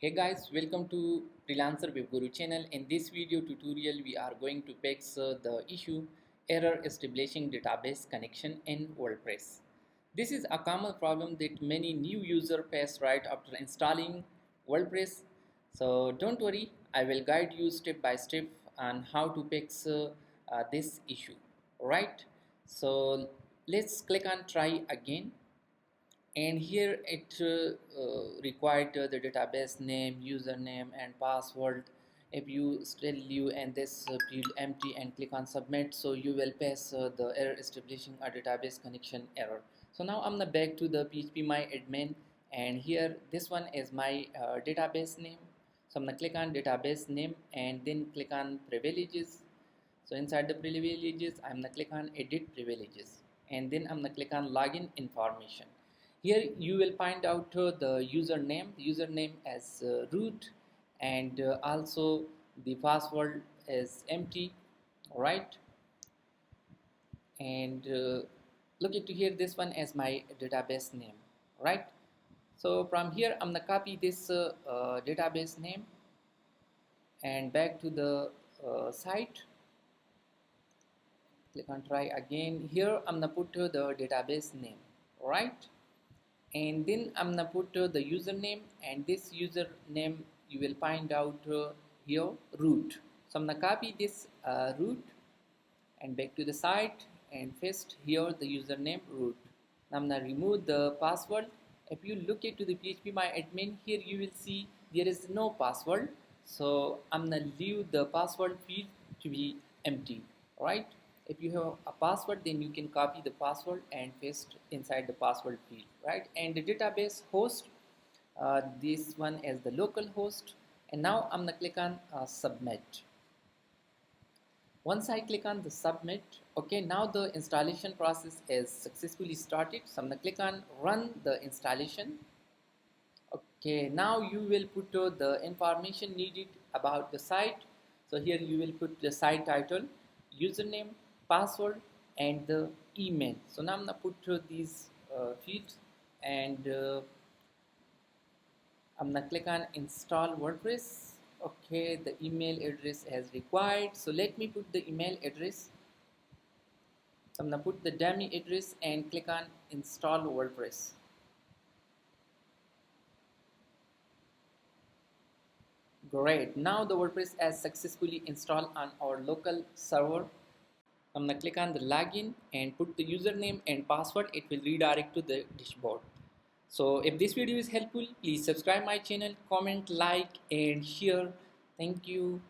Hey guys, welcome to Freelancer Web Guru channel. In this video tutorial, we are going to fix the issue error establishing database connection in WordPress. This is a common problem that many new users face right after installing WordPress. So don't worry, I will guide you step by step on how to fix this issue. Right? So let's click on try again, and here it required the database name, username and password. If you still leave and this field empty and click on submit, so you will pass the error establishing a database connection error. So now I'm back to the php my admin, and here this one is my database name. So I'm gonna click on database name and then click on privileges. So inside the privileges, I'm gonna click on edit privileges, and then I'm gonna click on login information. Here you will find out the username as root, and also the password is empty. All right, and look into here, this one as my database name. Right, so from here I'm gonna copy this database name and back to the site. Click on try again. Here I'm gonna put the database name. Right, and then I'm gonna put the username, and this username you will find out here root. So I'm gonna copy this root and back to the site and paste here the username root. Now I'm gonna remove the password. If you look into the php my admin, here you will see there is no password, so I'm gonna leave the password field to be empty. Right, if you have a password, then you can copy the password and paste inside the password field. Right, and the database host, this one as the local host, and now I'm gonna click on submit. Once I click on the submit, okay, now the installation process is successfully started. So I'm gonna click on run the installation. Okay, now you will put the information needed about the site. So here you will put the site title, username, password and the email. So now I'm gonna put these fields, and I'm gonna click on install WordPress. Okay, the email address as required, so let me put the email address. So I'm gonna put the dummy address and click on install WordPress. Great, now the WordPress is successfully installed on our local server. I'm gonna click on the login and put the username and password. It will redirect to the dashboard. So if this video is helpful, please subscribe my channel, comment, like and share. Thank you.